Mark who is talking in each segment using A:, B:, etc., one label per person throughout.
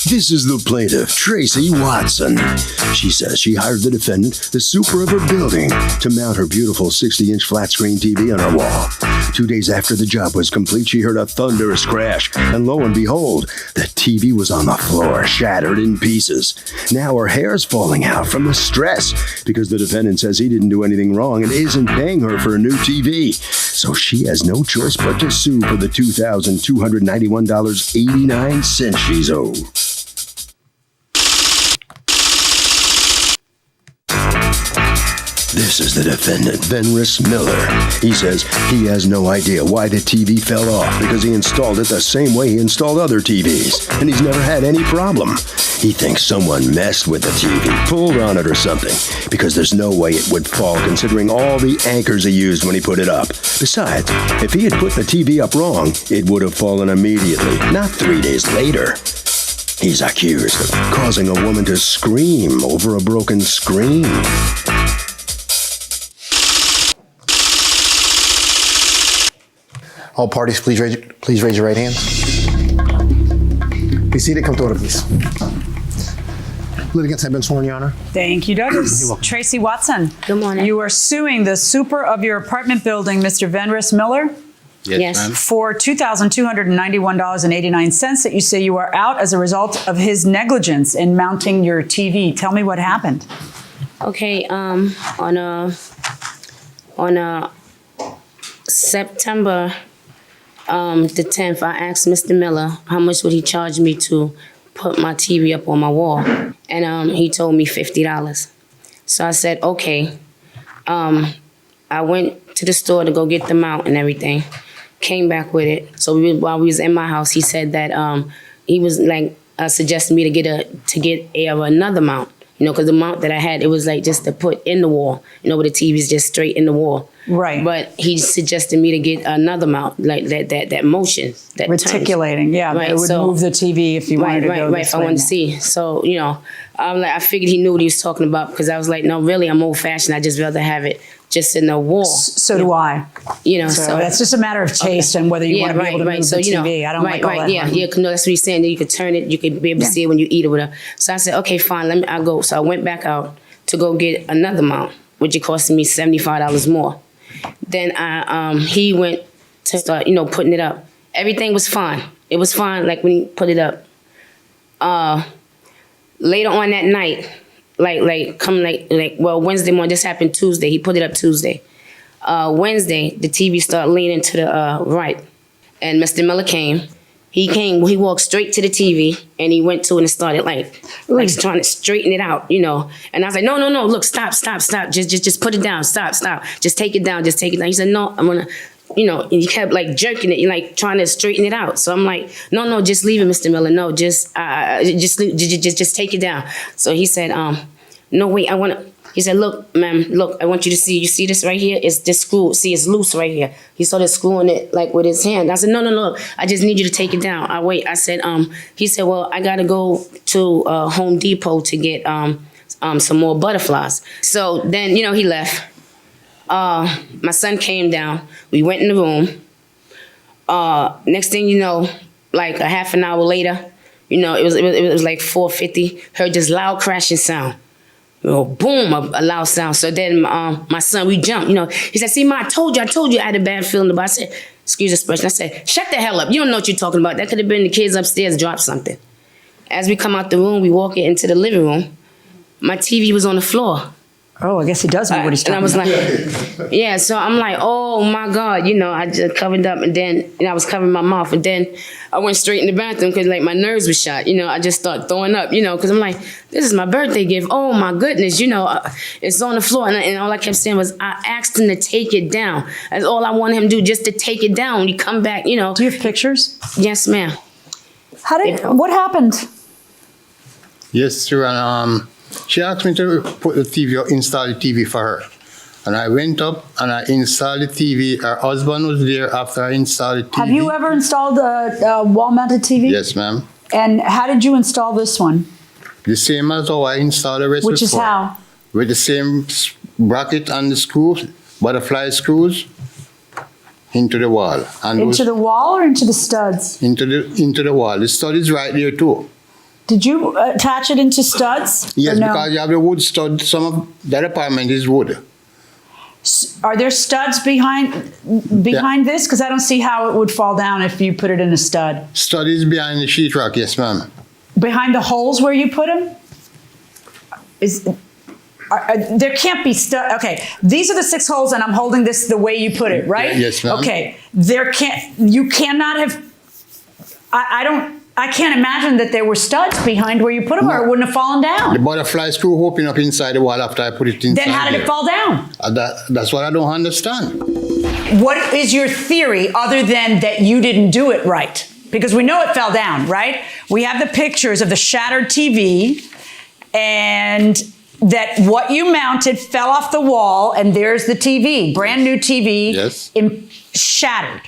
A: This is the plaintiff, Tracy Watson. She says she hired the defendant, the super of her building, to mount her beautiful 60-inch flat-screen TV on her wall. 2 days after the job was complete, she heard a thunderous crash, and lo and behold, the TV was on the floor, shattered in pieces. Now her hair's falling out from the stress because the defendant says he didn't do anything wrong and isn't paying her for a new TV. So she has no choice but to sue for the $2,291.89 she's owed. This is the defendant, Venris Miller. He says he has no idea why the TV fell off because he installed it the same way he installed other TVs, and he's never had any problem. He thinks someone messed with the TV, pulled on it or something, because there's no way it would fall considering all the anchors he used when he put it up. Besides, if he had put the TV up wrong, it would have fallen immediately, not 3 days later. He's accused of causing a woman to scream over a broken screen.
B: All parties, please raise your right hand. Be seated. Come to order, please. Litigants have been sworn, Your Honor.
C: Thank you, Douglas. Tracy Watson.
D: Good morning.
C: You are suing the super of your apartment building, Mr. Venris Miller,
D: Yes.
C: for $2,291.89 that you say you are out as a result of his negligence in mounting your TV. Tell me what happened.
D: Okay. On September the 10th, I asked Mr. Miller how much would he charge me to put my TV up on my wall, and he told me $50. So I said, okay. I went to the store to go get the mount and everything. Came back with it. So while we was in my house, he said that he was like suggesting me to get another mount. You know, because the mount that I had, it was like just to put in the wall. You know, where the TV's just straight in the wall.
C: Right.
D: But he suggested me to get another mount, like that motion. That
C: Reticulating,
D: turns.
C: yeah.
D: Right,
C: It would move the TV if you wanted to go
D: Right, if I wanted to see. So, you know, I figured he knew what he was talking about because I was like, no, really, I'm old-fashioned. I just rather have it just in the wall.
C: So do I.
D: You know,
C: so that's just a matter of taste and whether you want to be able to move the TV. I don't like all that.
D: Yeah, no, that's what he's saying. That you could turn it, you could be able to see it when you eat or whatever. So I said, okay, fine, I'll go. So I went back out to go get another mount, which it cost me $75 more. Then he went to start, you know, putting it up. Everything was fine. It was fine, like when he put it up. Later on that night, Wednesday morning, this happened Tuesday. He put it up Tuesday. Wednesday, the TV started leaning to the right. And Mr. Miller came. He walked straight to the TV and he went to it and started like trying to straighten it out, you know. And I was like, no, look, stop. Just put it down. Stop. Just take it down. He said, no, I'm gonna, you know, and he kept like jerking it, like trying to straighten it out. So I'm like, no, just leave it, Mr. Miller. No, just take it down. So he said, no, wait, he said, look, ma'am, look, I want you to see. You see this right here? It's this screw. See, it's loose right here. He started screwing it like with his hand. I said, no. I just need you to take it down. I said, he said, well, I got to go to Home Depot to get some more butterflies. So then, you know, he left. My son came down. We went in the room. Next thing you know, like a half an hour later, you know, it was like 4:50. Heard this loud crashing sound. Boom, a loud sound. So then my son, we jumped, you know. He said, see, Ma, I told you I had a bad feeling about it. I said, excuse the expression. I said, shut the hell up. You don't know what you're talking about. That could have been the kids upstairs dropped something. As we come out the room, we walk into the living room. My TV was on the floor.
C: Oh, I guess he does know what he's talking about.
D: And I was like, yeah, so I'm like, oh my God, you know, I just covered up and then I was covering my mouth and then I went straight in the bathroom because like my nerves were shot, you know, I just started throwing up, you know, because I'm like, this is my birthday gift. Oh my goodness, you know, it's on the floor. And all I kept saying was, I asked him to take it down. That's all I wanted him to do, just to take it down when you come back, you know.
C: Do you have pictures?
D: Yes, ma'am.
C: What happened?
E: Yes, sir. And she asked me to put the TV, install the TV for her. And I went up and I installed the TV. Her husband was there after I installed the TV.
C: Have you ever installed a wall-mounted TV?
E: Yes, ma'am.
C: And how did you install this one?
E: The same as how I installed the rest.
C: Which is how?
E: With the same bracket and the screws, butterfly screws, into the wall. And
C: into the wall or into the studs?
E: Into the wall. The stud is right there too.
C: Did you attach it into studs?
E: Yes,
C: or no?
E: because you have the wood stud. Some of that apartment is wood.
C: Are there studs behind this? Because I don't see how it would fall down if you put it in a stud.
E: Stud is behind the sheetrock, yes, ma'am.
C: Behind the holes where you put them? There can't be stud. Okay, these are the 6 holes, and I'm holding this the way you put it, right?
E: Yes, ma'am.
C: Okay, you cannot have. I can't imagine that there were studs behind where you put them, or it wouldn't have fallen down.
E: The butterfly screw opened up inside the wall after I put it inside.
C: Then how did it fall down?
E: That's what I don't understand.
C: What is your theory other than that you didn't do it right? Because we know it fell down, right? We have the pictures of the shattered TV, and that what you mounted fell off the wall, and there's the TV, brand new TV,
E: yes,
C: shattered.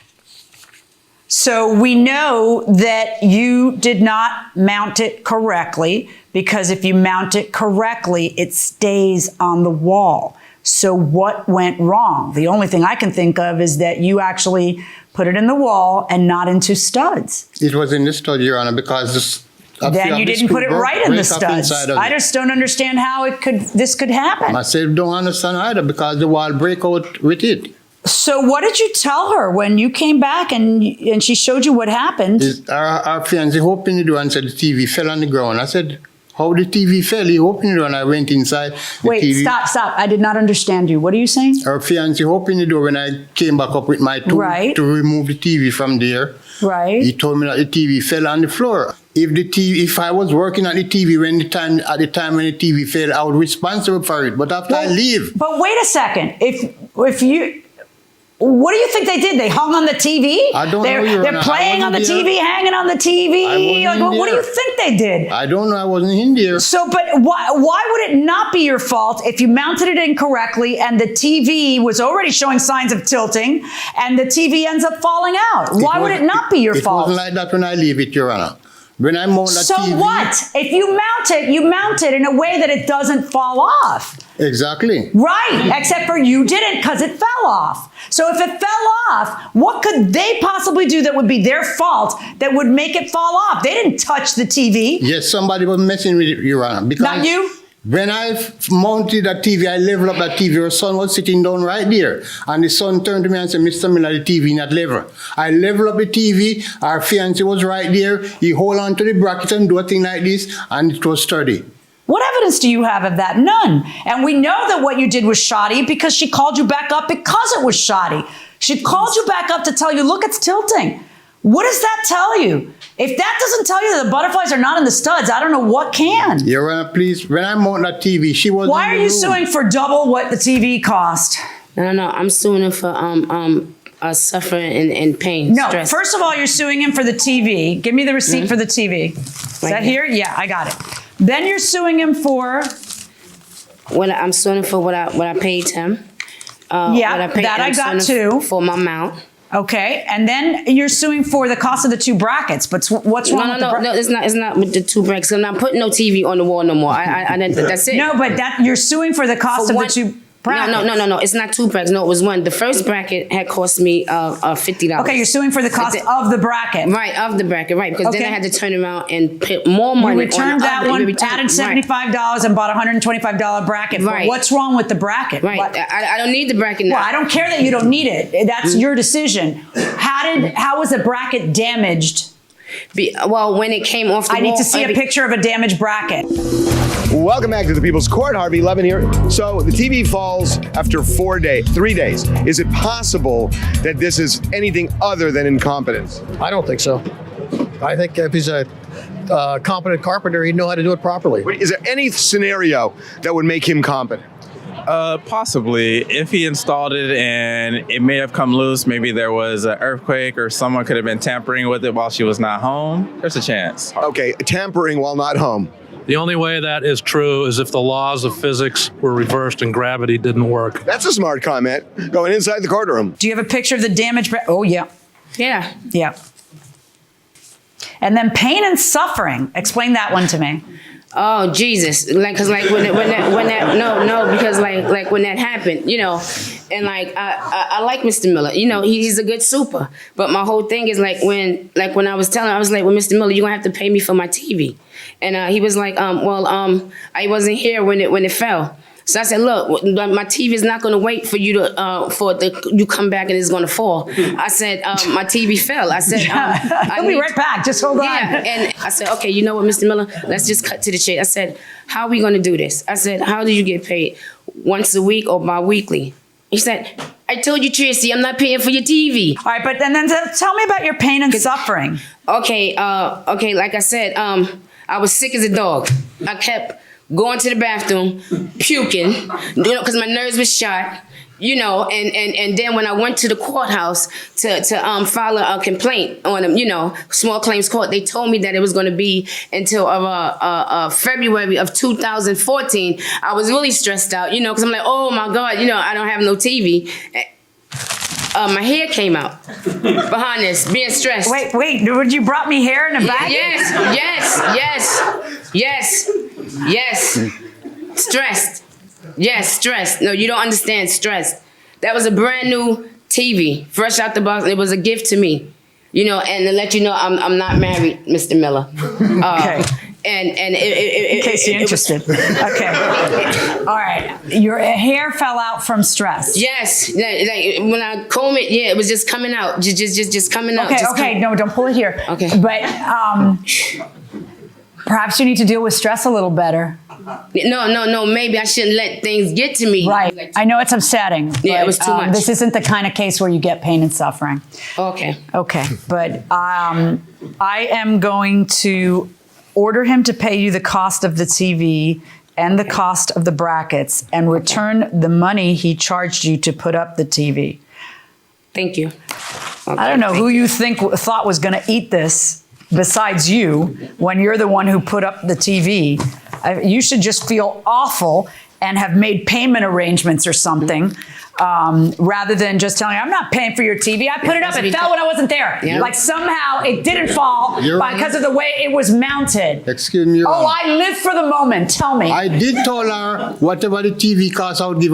C: So we know that you did not mount it correctly, because if you mount it correctly, it stays on the wall. So what went wrong? The only thing I can think of is that you actually put it in the wall and not into studs.
E: It was in the stud, Your Honor, because
C: then you didn't put it right in the studs. I just don't understand how this could happen.
E: Myself don't understand either, because the wall break out with it.
C: So what did you tell her when you came back and she showed you what happened?
E: Our fiancé opened the door and said the TV fell on the ground. I said, how the TV fell? He opened the door and I went inside.
C: Wait,
E: TV.
C: Stop. I did not understand you. What are you saying?
E: Our fiancé opened the door when I came back up with my tool to remove the TV from there.
C: Right.
E: He told me that the TV fell on the floor. If I was working at the TV at the time when the TV fell, I was responsible for it. But after I leave.
C: But wait a second. If you... What do you think they did? They hung on the TV?
E: I don't know.
C: They're playing on the TV, hanging on the TV. Like, what do you think they did?
E: I don't know. I wasn't in there.
C: So, but why would it not be your fault if you mounted it incorrectly and the TV was already showing signs of tilting and the TV ends up falling out? Why would it not be your fault?
E: It wasn't like that when I leave it, Your Honor. When I mount the TV...
C: So what? If you mount it in a way that it doesn't fall off.
E: Exactly.
C: Right, except for you didn't, because it fell off. So if it fell off, what could they possibly do that would be their fault that would make it fall off? They didn't touch the TV.
E: Yes, somebody was messing with it, Your Honor. Because
C: not you?
E: When I mounted that TV, I leveled up that TV. Her son was sitting down right there. And the son turned to me and said, Mr. Miller, the TV not level. I leveled up the TV. Our fiancé was right there. He hold on to the bracket and do a thing like this, and it was sturdy.
C: What evidence do you have of that? None. And we know that what you did was shoddy because she called you back up because it was shoddy. She called you back up to tell you, look, it's tilting. What does that tell you? If that doesn't tell you that the butterflies are not in the studs, I don't know what can.
E: Your Honor, please, when I mount that TV, she was
C: Why are you suing for double what the TV cost?
D: No, I'm suing him for suffering and pain.
C: No,
D: stress.
C: first of all, you're suing him for the TV. Give me the receipt for the TV. Is that here? Yeah, I got it. Then you're suing him for...
D: I'm suing him for what I paid him.
C: That I got too.
D: For my mount.
C: Okay, and then you're suing for the cost of the 2 brackets. But what's wrong with the brackets?
D: No, it's not with the 2 brackets. I'm not putting no TV on the wall no more. That's it.
C: No, but you're suing for the cost of the 2 brackets.
D: No. It's not 2 brackets. No, it was 1. The first bracket had cost me $50.
C: Okay, you're suing for the cost of the bracket.
D: Right, of the bracket, right. Because then I had to turn around and put more money on
C: You returned that one, added $75 and bought a $125 bracket.
D: Right.
C: What's wrong with the bracket?
D: Right. I don't need the bracket now.
C: Well, I don't care that you don't need it. That's your decision. How was the bracket damaged?
D: When it came off the wall.
C: I need to see a picture of a damaged bracket.
F: Welcome back to the People's Court. Harvey Levin here. So the TV falls after 3 days. Is it possible that this is anything other than incompetence?
B: I don't think so. I think if he's a competent carpenter, he'd know how to do it properly.
F: Is there any scenario that would make him competent?
G: Possibly. If he installed it and it may have come loose, maybe there was an earthquake or someone could have been tampering with it while she was not home. There's a chance.
F: Okay, tampering while not home.
H: The only way that is true is if the laws of physics were reversed and gravity didn't work.
F: That's a smart comment. Going inside the courtroom.
C: Do you have a picture of the damaged bracket? Oh, yeah.
D: Yeah.
C: Yeah. And then pain and suffering. Explain that one to me.
D: Oh Jesus! Because when that happened, and I like Mr. Miller. He's a good super. But my whole thing is when I was telling him, I was like, well, Mr. Miller, you're gonna have to pay me for my TV. And he was like, I wasn't here when it fell. So I said, look, my TV is not going to wait for you you come back and it's going to fall. I said, my TV fell. I said,
C: I'll be right back. Just hold on.
D: Yeah, and I said, okay, you know what, Mr. Miller, let's just cut to the chase. I said, how are we going to do this? I said, how do you get paid? Once a week or bi-weekly? He said, I told you, Tracy, I'm not paying for your TV.
C: All right, but then tell me about your pain and suffering.
D: Okay, like I said, I was sick as a dog. I kept going to the bathroom, puking, because my nerves were shot, and then when I went to the courthouse to file a complaint on them, small claims court, they told me that it was going to be until February of 2014. I was really stressed out, because I'm like, oh my God, I don't have no TV. My hair came out behind this, being stressed.
C: Wait, would you brought me hair in a bag?
D: Yes. Stressed. Yes, stressed. No, you don't understand stressed. That was a brand new TV, fresh out the box. It was a gift to me, and to let you know I'm not married, Mr. Miller.
C: Okay.
D: And
C: in case you're interested. Okay. All right. Your hair fell out from stress.
D: Yes. Like when I comb it, it was just coming out. Just coming out.
C: Okay. No, don't pull it here.
D: Okay.
C: But perhaps you need to deal with stress a little better.
D: No. Maybe I shouldn't let things get to me.
C: Right. I know it's upsetting.
D: Yeah, it was too much.
C: This isn't the kind of case where you get pain and suffering.
D: Okay.
C: But I am going to order him to pay you the cost of the TV and the cost of the brackets and return the money he charged you to put up the TV.
D: Thank you. Okay,
C: I don't know who you thought was going to eat this besides you when you're the one who put up the TV. You should just feel awful and have made payment arrangements or something. Rather than just telling you, I'm not paying for your TV. I put it up. It fell when I wasn't there.
D: Yeah.
C: Like somehow it didn't fall because of the way it was mounted.
E: Excuse me, Your Honor.
C: I live for the moment. Tell me.
E: I did tell her whatever the TV costs, I would give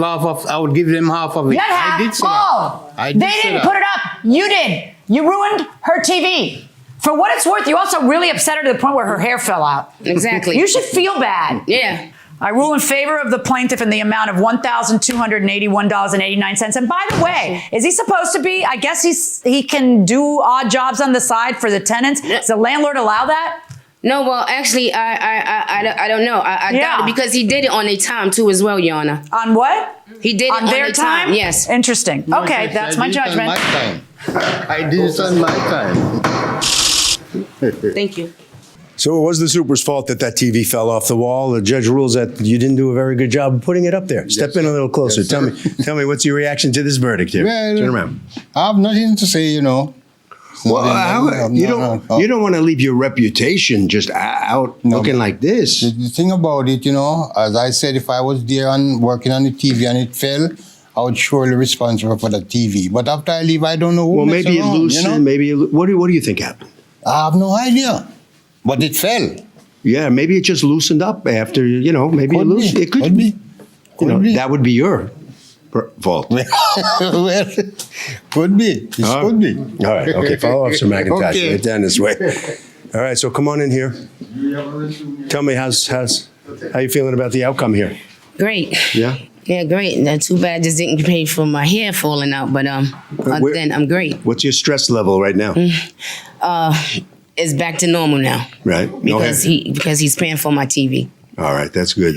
E: them half of it.
C: Not half.
E: I did say that.
C: They didn't put it up. You did. You ruined her TV. For what it's worth, you also really upset her to the point where her hair fell out.
D: Exactly.
C: You should feel bad.
D: Yeah.
C: I rule in favor of the plaintiff in the amount of $1,281.89. And by the way, is he supposed to be? I guess he can do odd jobs on the side for the tenants. Does the landlord allow that?
D: No, well, actually, I don't know. I doubt it because he did it on their time too, as well, Your Honor.
C: On what?
D: He did it on
C: their time.
D: Yes.
C: Interesting. Okay, that's my judgment.
E: I did it on my time.
D: Thank you.
A: So it was the super's fault that TV fell off the wall. The judge rules that you didn't do a very good job of putting it up there. Step in a little closer.
E: Yes,
A: tell me what's your reaction to this verdict here?
E: Well,
A: turn around.
E: I have nothing to say,
A: Well, you don't want to leave your reputation just out looking like this.
E: The thing about it, as I said, if I was there and working on the TV and it fell, I would surely be responsible for the TV. But after I leave, I don't know who.
A: Well, maybe it loosened. What do you think happened?
E: I have no idea. But it fell.
A: Yeah, maybe it just loosened up after, maybe it loosened. It could be. That would be your fault.
E: Well, could be. It could be.
A: All right. Okay. Follow Officer McIntosh.
E: Okay.
A: Right down this way. All right. So come on in here. Tell me how you feeling about the outcome here?
D: Great.
A: Yeah.
D: Yeah, great. Not too bad. I just didn't pay for my hair falling out, but other than I'm great.
A: What's your stress level right now?
D: It's back to normal now.
A: Right.
D: Because he's paying for my TV.
A: All right. That's good.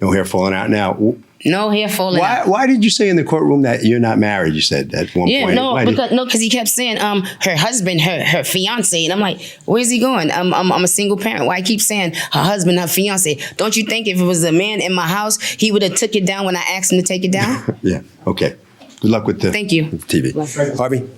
A: No hair falling out now.
D: No hair falling out.
A: Why did you say in the courtroom that you're not married? You said at one point.
D: Because he kept saying her husband, her fiance, and I'm like, where's he going? I'm a single parent. Why keep saying her husband, her fiance? Don't you think if it was a man in my house, he would have took it down when I asked him to take it down?
A: Yeah. Okay. Good luck with the
D: Thank you.
A: TV. Harvey?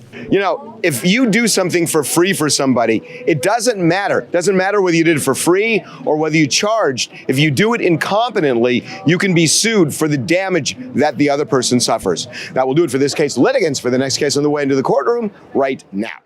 F: If you do something for free for somebody, it doesn't matter. It doesn't matter whether you did it for free or whether you charged. If you do it incompetently, you can be sued for the damage that the other person suffers. That will do it for this case. Litigants for the next case on the way into the courtroom right now.